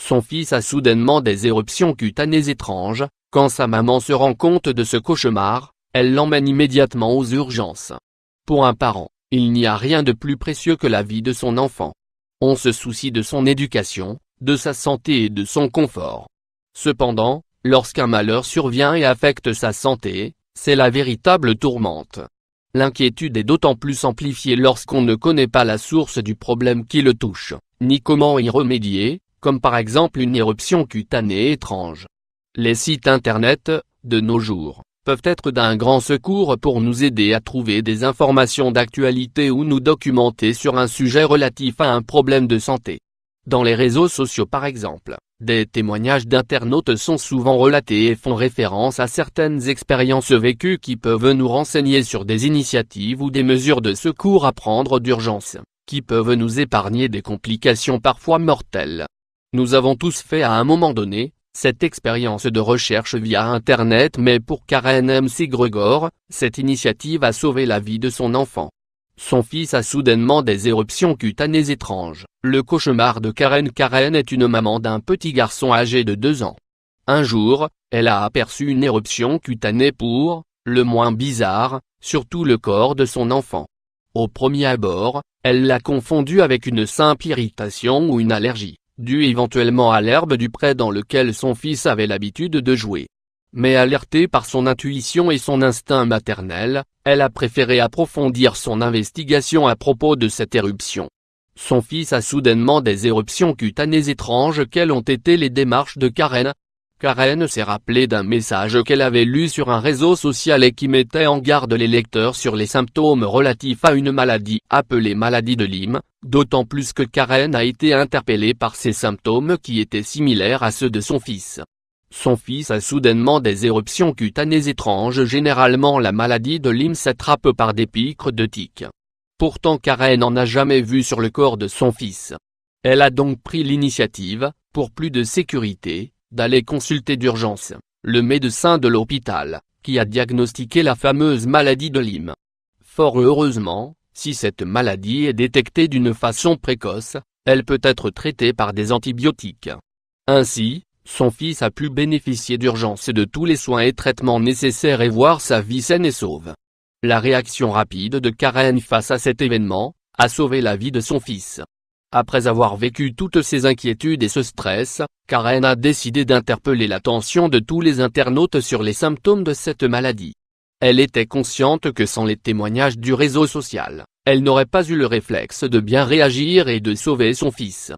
Son fils a soudainement des éruptions cutanées étranges. Quand sa maman se rend compte de ce cauchemar, elle l'emmène immédiatement aux urgences. Pour un parent, il n'y a rien de plus précieux que la vie de son enfant. On se soucie de son éducation, de sa santé et de son confort. Cependant, lorsqu'un malheur survient et affecte sa santé, c'est la véritable tourmente. L'inquiétude est d'autant plus amplifiée lorsqu'on ne connaît pas la source du problème qui le touche, ni comment y remédier, comme par exemple une éruption cutanée étrange. Les sites internet, de nos jours, peuvent être d'un grand secours pour nous aider à trouver des informations d'actualité ou nous documenter sur un sujet relatif à un problème de santé. Dans les réseaux sociaux par exemple, des témoignages d'internautes sont souvent relatés et font référence à certaines expériences vécues qui peuvent nous renseigner sur des initiatives ou des mesures de secours à prendre d'urgence, qui peuvent nous épargner des complications parfois mortelles. Nous avons tous fait à un moment donné cette expérience de recherche via Internet, mais pour Karen McGregor, cette initiative a sauvé la vie de son enfant. Son fils a soudainement des éruptions cutanées étranges. Le cauchemar de Karen. Karen est une maman d'un petit garçon âgé de 2 ans. Un jour, elle a aperçu une éruption cutanée pour, le moins bizarre, sur tout le corps de son enfant. Au premier abord, elle l'a confondu avec une simple irritation ou une allergie, due éventuellement à l'herbe du pré dans lequel son fils avait l'habitude de jouer. Mais alertée par son intuition et son instinct maternel, elle a préféré approfondir son investigation à propos de cette éruption. Son fils a soudainement des éruptions cutanées étranges. Quelles ont été les démarches de Karen? Karen s'est rappelée d'un message qu'elle avait lu sur un réseau social et qui mettait en garde les lecteurs sur les symptômes relatifs à une maladie appelée maladie de Lyme, d'autant plus que Karen a été interpellée par ces symptômes qui étaient similaires à ceux de son fils. Son fils a soudainement des éruptions cutanées étranges. Généralement la maladie de Lyme s'attrape par des piqûres de tiques. Pourtant Karen n'en a jamais vu sur le corps de son fils. Elle a donc pris l'initiative, pour plus de sécurité, d'aller consulter d'urgence le médecin de l'hôpital, qui a diagnostiqué la fameuse maladie de Lyme. Fort heureusement, si cette maladie est détectée d'une façon précoce, elle peut être traitée par des antibiotiques. Ainsi, son fils a pu bénéficier d'urgence de tous les soins et traitements nécessaires et voir sa vie saine et sauve. La réaction rapide de Karen face à cet événement a sauvé la vie de son fils. Après avoir vécu toutes ces inquiétudes et ce stress, Karen a décidé d'interpeller l'attention de tous les internautes sur les symptômes de cette maladie. Elle était consciente que sans les témoignages du réseau social, elle n'aurait pas eu le réflexe de bien réagir et de sauver son fils.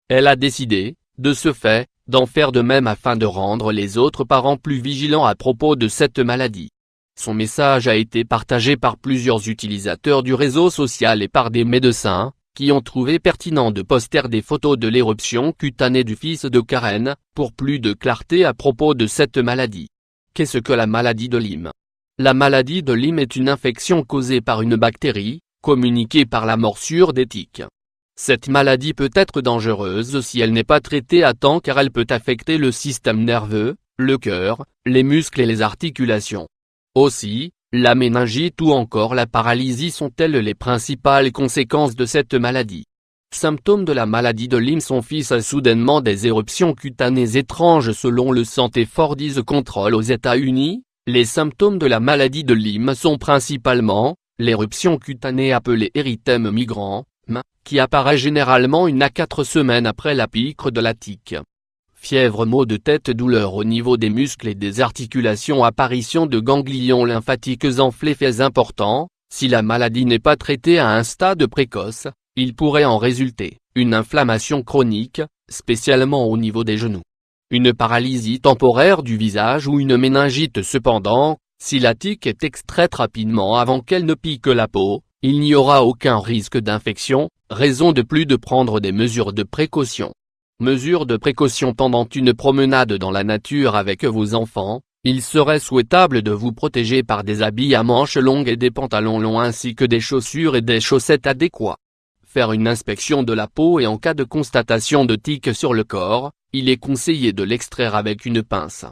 Elle a décidé, de ce fait, d'en faire de même afin de rendre les autres parents plus vigilants à propos de cette maladie. Son message a été partagé par plusieurs utilisateurs du réseau social et par des médecins, qui ont trouvé pertinent de poster des photos de l'éruption cutanée du fils de Karen, pour plus de clarté à propos de cette maladie. Qu'est-ce que la maladie de Lyme? La maladie de Lyme est une infection causée par une bactérie, communiquée par la morsure des tiques. Cette maladie peut être dangereuse si elle n'est pas traitée à temps car elle peut affecter le système nerveux, le cœur, les muscles et les articulations. Aussi, la méningite ou encore la paralysie sont-elles les principales conséquences de cette maladie. Symptômes de la maladie de Lyme. Son fils a soudainement des éruptions cutanées étranges selon le Center for Disease Control aux États-Unis. Les symptômes de la maladie de Lyme sont principalement l'éruption cutanée appelée érythème migrant, qui apparaît généralement 1 à 4 semaines après la piqûre de la tique. Fièvre, maux de tête, douleurs au niveau des muscles et des articulations, apparition de ganglions lymphatiques enflés. Faits importants, si la maladie n'est pas traitée à un stade précoce, il pourrait en résulter une inflammation chronique, spécialement au niveau des genoux, une paralysie temporaire du visage ou une méningite. Cependant, si la tique est extraite rapidement avant qu'elle ne pique la peau, il n'y aura aucun risque d'infection, raison de plus de prendre des mesures de précaution. Mesures de précaution pendant une promenade dans la nature avec vos enfants, il serait souhaitable de vous protéger par des habits à manches longues et des pantalons longs ainsi que des chaussures et des chaussettes adéquats. Faire une inspection de la peau et en cas de constatation de tique sur le corps, il est conseillé de l'extraire avec une pince.